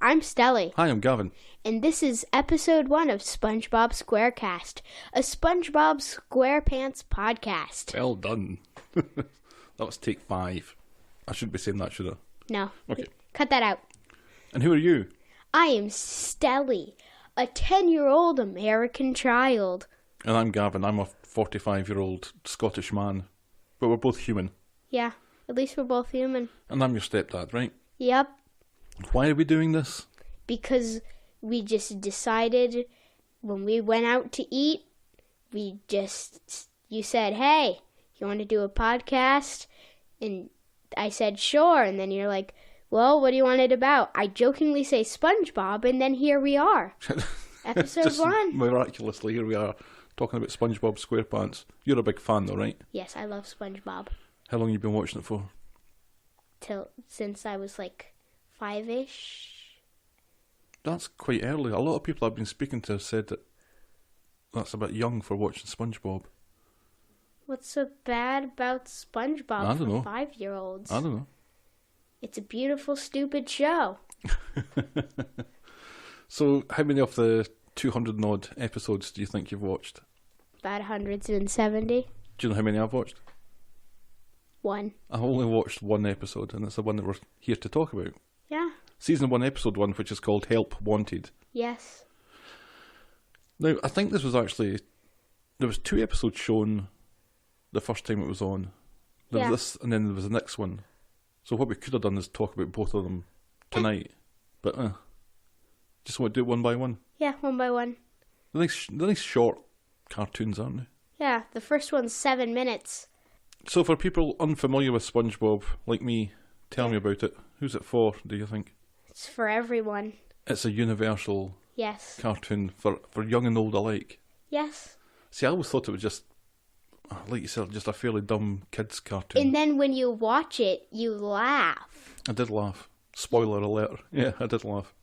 I'm Stelly. Hi, I'm Gavin. And this is episode 1 of SpongeBob SquareCast, a SpongeBob SquarePants podcast. Well done. That was take 5. I shouldn't be saying that, should I? No. Okay. Cut that out. And who are you? I am Stelly, a 10-year-old American child. And I'm Gavin. I'm a 45-year-old Scottish man. But we're both human. Yeah, at least we're both human. And I'm your stepdad, right? Yep. Why are we doing this? Because we just decided when we went out to eat, you said, hey, you want to do a podcast? And I said, sure. And then you're like, well, what do you want it about? I jokingly say SpongeBob, and then here we are. Episode 1. Miraculously, here we are, talking about SpongeBob SquarePants. You're a big fan though, right? Yes, I love SpongeBob. How long have you been watching it for? Since I was like 5-ish. That's quite early. A lot of people I've been speaking to have said that that's a bit young for watching SpongeBob. What's so bad about SpongeBob for 5-year-olds? I don't know. It's a beautiful, stupid show. So, how many of the 200 and odd episodes do you think you've watched? About 170. Do you know how many I've watched? 1. I've only watched one episode, and it's the one that we're here to talk about. Yeah. Season 1, Episode 1, which is called Help Wanted. Yes. Now, I think this was actually... There was 2 episodes shown the first time it was on. There was this, and then there was the next one. So what we could have done is talk about both of them tonight. But, just want to do it one by one. Yeah, one by one. They're nice short cartoons, aren't they? Yeah, the first one's 7 minutes. So for people unfamiliar with SpongeBob, like me, tell me about it. Who's it for, do you think? It's for everyone. It's a universal cartoon for young and old alike. Yes. See, I always thought it was just, like you said, just a fairly dumb kids' cartoon. And then when you watch it, you laugh. I did laugh. Spoiler alert. Yeah, I did laugh.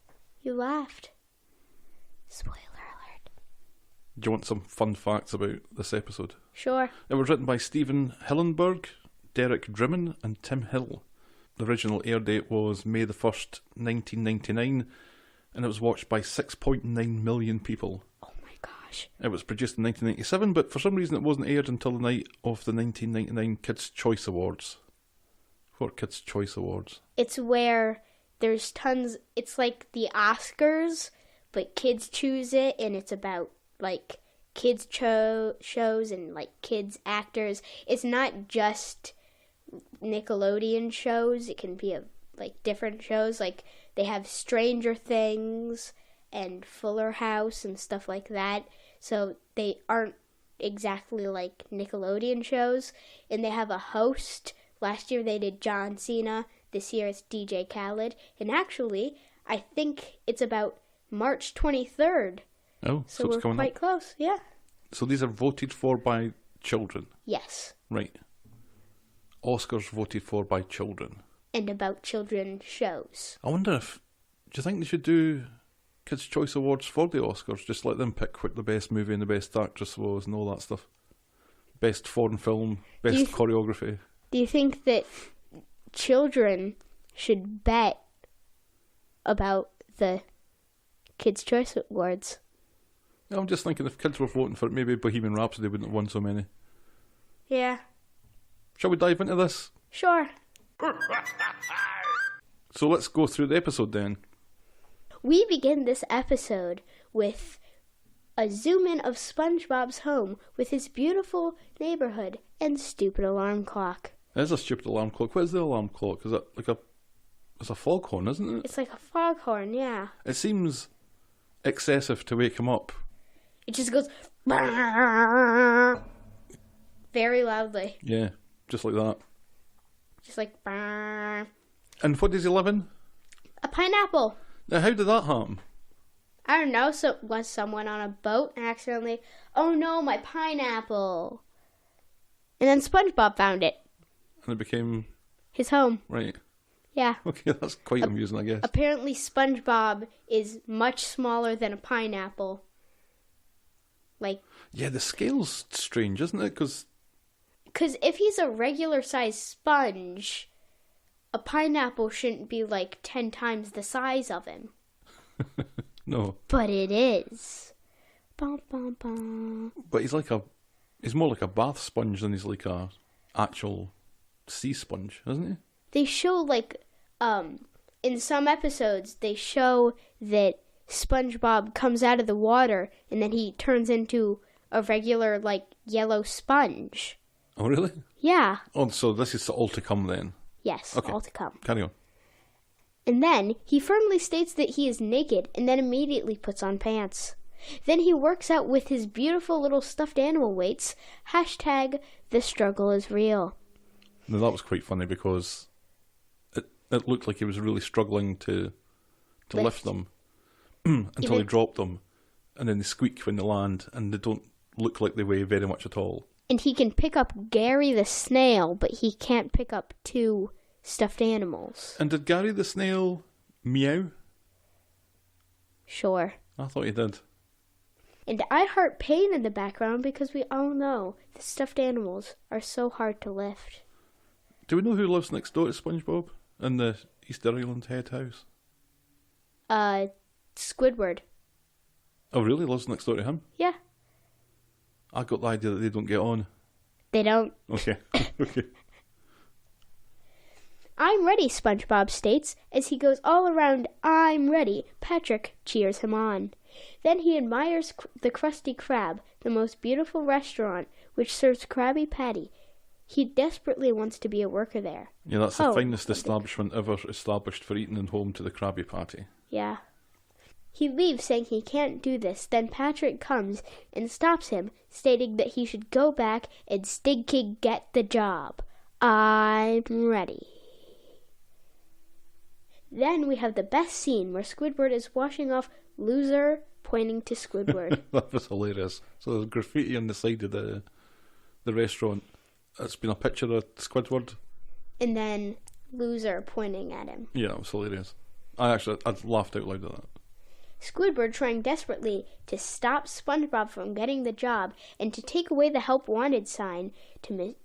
You laughed. Spoiler alert. Do you want some fun facts about this episode? Sure. It was written by Stephen Hillenburg, Derek Drimmen, and Tim Hill. The original air date was May the 1st, 1999, and it was watched by 6.9 million people. Oh my gosh. It was produced in 1997, but for some reason it wasn't aired until the night of the 1999 Kids' Choice Awards. What are Kids' Choice Awards? It's where there's tons... It's like the Oscars, but kids choose it, and it's about, like, kids shows and, like, kids actors. It's not just Nickelodeon shows. It can be like different shows. Like they have Stranger Things and Fuller House and stuff like that. So they aren't exactly like Nickelodeon shows. And they have a host. Last year they did John Cena. This year it's DJ Khaled. And actually, I think it's about March 23rd. Oh, so we're it's coming quite up. close. Yeah. So these are voted for by children? Yes. Right. Oscars voted for by children. And about children shows. I wonder if... Do you think they should do Kids' Choice Awards for the Oscars? Just let them pick what the best movie and the best actress was and all that stuff. Best foreign film, best choreography. Do you think that children should bet about the Kids' Choice Awards? Yeah, I'm just thinking if kids were voting for it, maybe Bohemian Rhapsody wouldn't have won so many. Yeah. Shall we dive into this? Sure. So let's go through the episode then. We begin this episode with a zoom in of SpongeBob's home with his beautiful neighborhood and stupid alarm clock. It is a stupid alarm clock. What is the alarm clock? Is it like it's a foghorn, isn't it? It's like a foghorn, yeah. It seems excessive to wake him up. It just goes very loudly. Yeah, just like that. Just like... And what does he live in? A pineapple. Now, how did that happen? I don't know. So was someone on a boat and accidentally... Oh no, my pineapple. And then SpongeBob found it. And it became... his home. Right. Yeah. Okay, that's quite amusing, I guess. Apparently SpongeBob is much smaller than a pineapple. Like... Yeah, the scale's strange, isn't it? Because if he's a regular-sized sponge, a pineapple shouldn't be like 10 times the size of him. No. But it is. Bum, bum, bum. But he's more like a bath sponge than he's like a actual sea sponge, isn't he? They show, like, in some episodes, they show that SpongeBob comes out of the water and then he turns into a regular, like, yellow sponge. Oh, really? Yeah. Oh, so this is all to come then? Yes, Okay. all to come. Carry on. And then he firmly states that he is naked and then immediately puts on pants. Then he works out with his beautiful little stuffed animal weights. Hashtag the struggle is real. Now, that was quite funny because it looked like he was really struggling to lift them until he dropped them. And then they squeak when they land and they don't look like they weigh very much at all. And he can pick up Gary the snail, but he can't pick up 2 stuffed animals. And did Gary the snail meow? Sure. I thought he did. And I heart pain in the background because we all know the stuffed animals are so hard to lift. Do we know who lives next door to SpongeBob in the Easter Island head house? Squidward. Oh, really? Lives next door to him? Yeah. I got the idea that they don't get on. They don't. Okay. Okay. I'm ready, SpongeBob states. As he goes all around, I'm ready. Patrick cheers him on. Then he admires the Krusty Krab, the most beautiful restaurant, which serves Krabby Patty. He desperately wants to be a worker there. Yeah, that's the finest establishment ever established for eating and home to the Krabby Patty. Yeah. He leaves saying he can't do this. Then Patrick comes and stops him, stating that he should go back and stinking get the job. I'm ready. Then we have the best scene where Squidward is washing off Loser, pointing to Squidward. That was hilarious. So there's graffiti on the side of the restaurant. It's been a picture of Squidward. And then Loser pointing at him. Yeah, it was hilarious. I laughed out loud at that. Squidward trying desperately to stop SpongeBob from getting the job and to take away the help wanted sign.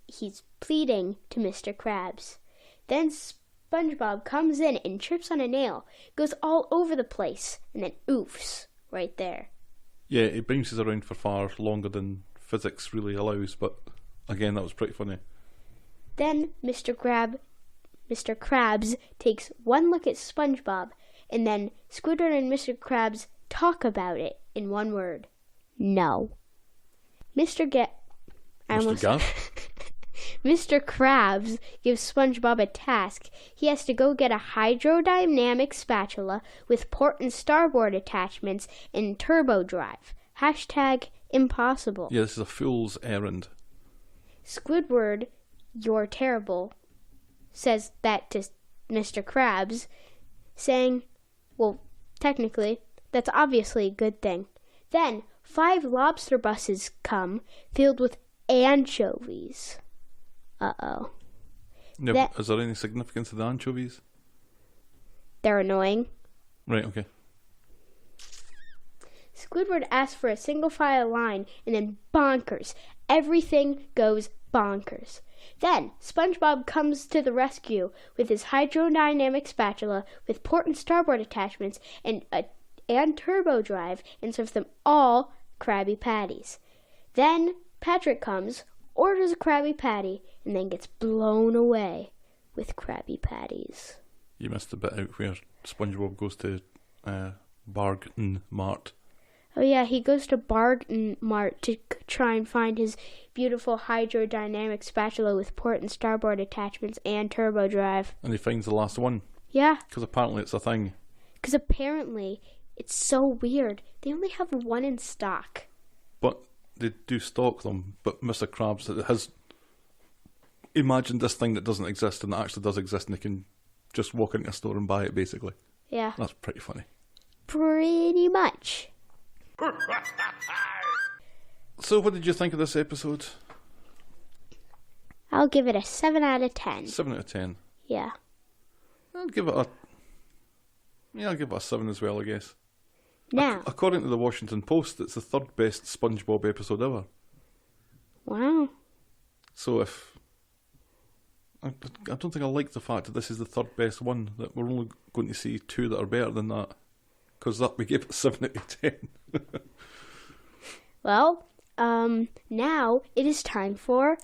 He's pleading to Mr. Krabbs. Then SpongeBob comes in and trips on a nail, goes all over the place, and then oofs right there. Yeah, it bounces around for far longer than physics really allows, but again, that was pretty funny. Then Mr. Krabbs takes one look at SpongeBob, and then Squidward and Mr. Krabbs talk about it in one word. No. Mr. Krabs gives SpongeBob a task. He has to go get a hydrodynamic spatula with port and starboard attachments and turbo drive. Hashtag impossible. Yeah, this is a fool's errand. Squidward, you're terrible, says that to Mr. Krabs, saying, well, technically, that's obviously a good thing. Then 5 lobster buses come, filled with anchovies. Uh-oh. Yeah, is there any significance to the anchovies? They're annoying. Right, okay. Squidward asks for a single file line, and then bonkers. Everything goes bonkers. Then SpongeBob comes to the rescue with his hydrodynamic spatula with port and starboard attachments and turbo drive and serves them all Krabby Patties. Then Patrick comes, orders a Krabby Patty, and then gets blown away with Krabby Patties. You missed the bit out where SpongeBob goes to Bargain Mart. Oh yeah, he goes to Bargain Mart to try and find his beautiful hydrodynamic spatula with port and starboard attachments and turbo drive. And he finds the last one. Yeah. Because apparently it's a thing. Because apparently it's so weird. They only have one in stock. But they do stock them. But Mr. Krabs has imagined this thing that doesn't exist and that actually does exist, and they can just walk into a store and buy it, basically. Yeah. That's pretty funny. Pretty much. So what did you think of this episode? I'll give it a 7 out of 10. 7 out of 10. Yeah. I'll give it a 7 as well, I guess. Now. According to the Washington Post, it's the 3rd best SpongeBob episode ever. Wow. So I don't think I like the fact that this is the 3rd best one, that we're only going to see 2 that are better than that. Because we gave it 7 out of 10. Well, now it is time for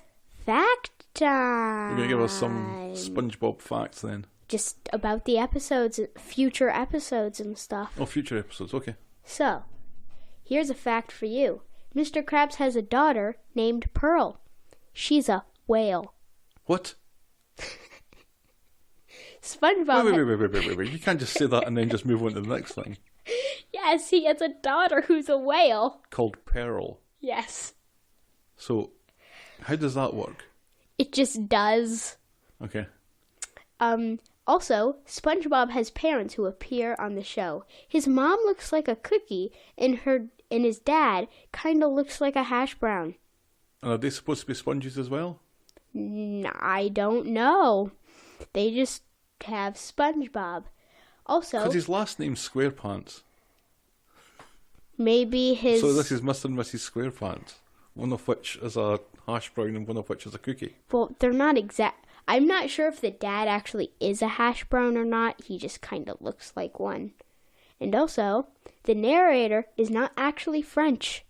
fact time. You're going to give us some SpongeBob facts then? Just about the episodes, future episodes and stuff. Oh, future episodes, okay. So, here's a fact for you. Mr. Krabbs has a daughter named Pearl. She's a whale. What? SpongeBob... Wait. You can't just say that and then just move on to the next thing. Yes, he has a daughter who's a whale. Called Pearl. Yes. So, how does that work? It just does. Okay. Also, SpongeBob has parents who appear on the show. His mom looks like a cookie, and his dad kind of looks like a hash brown. And are they supposed to be sponges as well? I don't know. They just have SpongeBob. Also, because his last name's SquarePants. Maybe his... So this is Mr. and Mrs. SquarePants, one of which is a hash brown and one of which is a cookie. Well, they're not exact... I'm not sure if the dad actually is a hash brown or not. He just kind of looks like one. And also, the narrator is not actually French.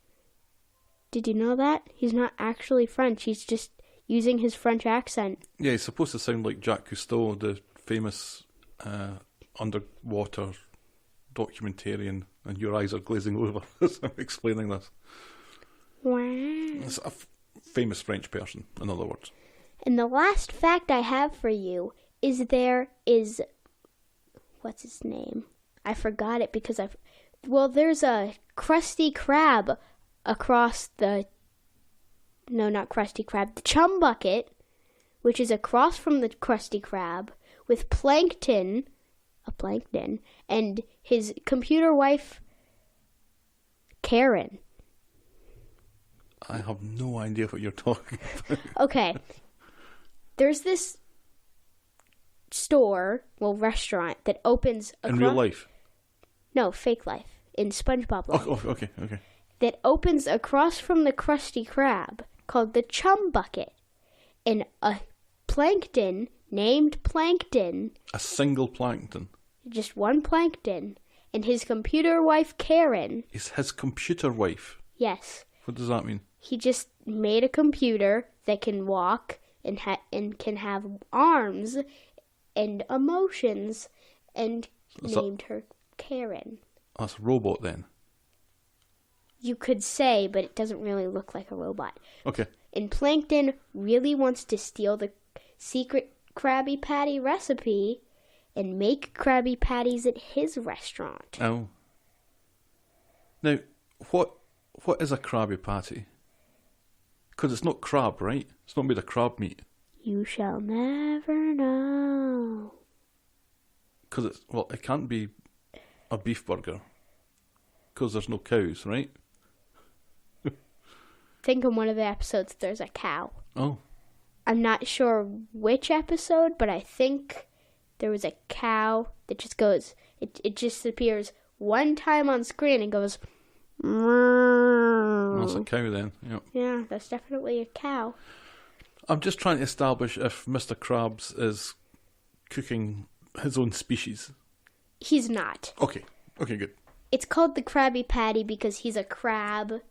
Did you know that? He's not actually French. He's just using his French accent. Yeah, he's supposed to sound like Jacques Cousteau, the famous underwater documentarian, and your eyes are glazing over as I'm explaining this. Wow. It's a famous French person, in other words. And the last fact I have for you is what's his name? I forgot it because there's a Krusty Krab across the Chum Bucket, which is across from the Krusty Krab, with Plankton, and his computer wife, Karen. I have no idea what you're talking about. Okay. There's this restaurant that opens... In real life? No, fake life. In SpongeBob life. Oh, okay. That opens across from the Krusty Krab, called the Chum Bucket. And a plankton named Plankton... A single plankton? Just one plankton. And his computer wife, Karen... Is his computer wife? Yes. What does that mean? He just made a computer that can walk... and can have arms and emotions, and named her Karen. That's a robot then? You could say, but it doesn't really look like a robot. Okay. And Plankton really wants to steal the secret Krabby Patty recipe and make Krabby Patties at his restaurant. Oh. Now, what is a Krabby Patty? Because it's not crab, right? It's not made of crab meat. You shall never know. Because it can't be a beef burger. Because there's no cows, right? I think in one of the episodes there's a cow. Oh. I'm not sure which episode, but I think there was a cow that just goes... It just appears one time on screen and goes... That's a cow then, yep. Yeah, that's definitely a cow. I'm just trying to establish if Mr. Krabbs is cooking his own species. He's not. Okay, good. It's called the Krabby Patty because he's a crab.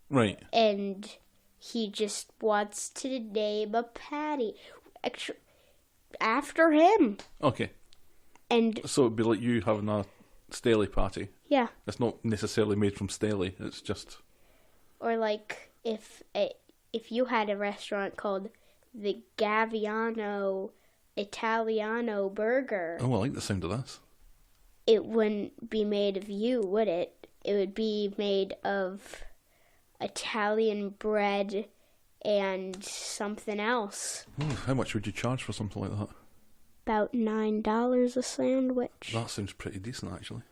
Right. And he just wants to name a patty after him. Okay. And so it'd be like you having a Stelly patty. Yeah. It's not necessarily made from Stelly, it's just... Or like if you had a restaurant called the Gaviano Italiano Burger. Oh, I like the sound of this. It wouldn't be made of you, would it? It would be made of Italian bread and something else. Ooh, how much would you charge for something like that? About $9 a sandwich. That sounds pretty decent, actually.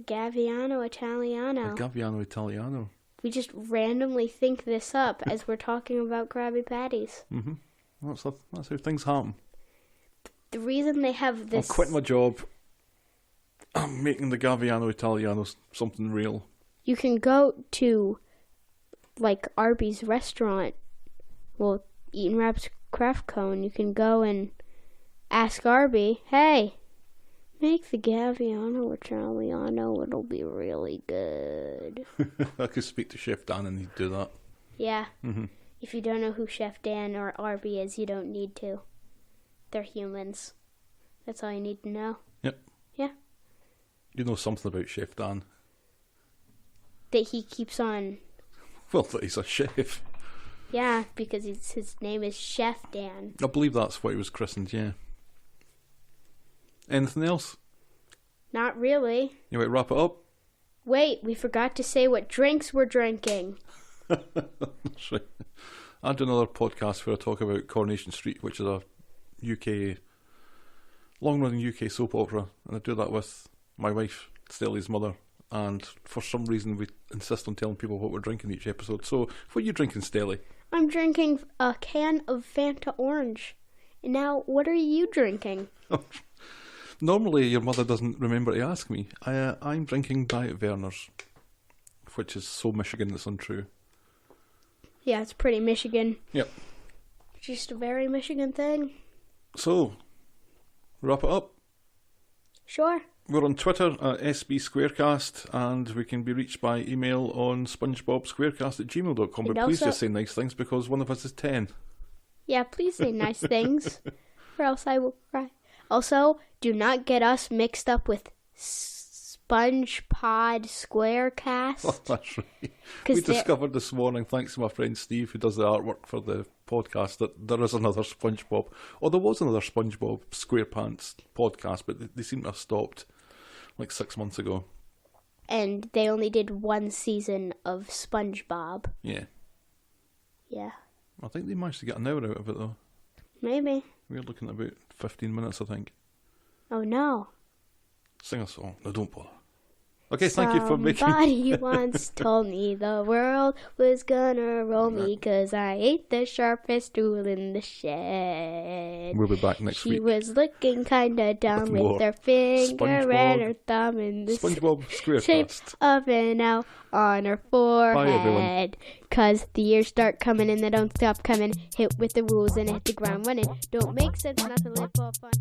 Gaviano Italiano. A Gaviano Italiano. We just randomly think this up as we're talking about Krabby Patties. Mm-hmm. That's how things happen. The reason they have this... I'm quitting my job. I'm making the Gaviano Italiano something real. You can go to, like, Arby's restaurant. Well, Eatin' Rap's Craft Cone. You can go and ask Arby, hey, Make the Gaviano or Charliano. It'll be really good. I could speak to Chef Dan and he'd do that. Yeah. If you don't know who Chef Dan or Arby is, you don't need to. They're humans. That's all you need to know. Yep. Yeah. You know something about Chef Dan. That he keeps on. Well, that he's a chef. Yeah, because his name is Chef Dan. I believe that's what he was christened, yeah. Anything else? Not really. You might wrap it up? Wait, we forgot to say what drinks we're drinking. That's right. I do another podcast where I talk about Coronation Street, which is a long-running UK soap opera, and I do that with my wife, Stelly's mother, and for some reason we insist on telling people what we're drinking each episode. So, what are you drinking, Stelly? I'm drinking a can of Fanta Orange. And now, what are you drinking? Normally, your mother doesn't remember to ask me. I'm drinking Diet Werner's, which is so Michigan it's untrue. Yeah, it's pretty Michigan. Yep. Just a very Michigan thing. So, wrap it up? Sure. We're on Twitter at SB Squarecast, and we can be reached by email on SpongeBobSquarecast@gmail.com. But please just say nice things because one of us is 10. Yeah, please say nice things, or else I will cry. Also, do not get us mixed up with SpongeBob SquareCast. Oh, that's right. We discovered this morning, thanks to my friend Steve, who does the artwork for the podcast, that there is another SpongeBob. Or there was another SpongeBob SquarePants podcast, but they seem to have stopped like 6 months ago. And they only did one season of SpongeBob. Yeah. Yeah. I think they managed to get an hour out of it, though. Maybe. We're looking at about 15 minutes, I think. Oh, no. Sing a song. No, don't bother. Okay, thank you for making... Somebody once told me the world was gonna roll me because I ate the sharpest tool in the shed. We'll be back next week. She was looking kinda dumb with her finger and her thumb in the SpongeBob SquarePants shape of an L on her forehead. Bye, everyone. Cause the years start coming and they don't stop coming. Hit with the rules and hit the ground running. Don't make sense not to live for fun.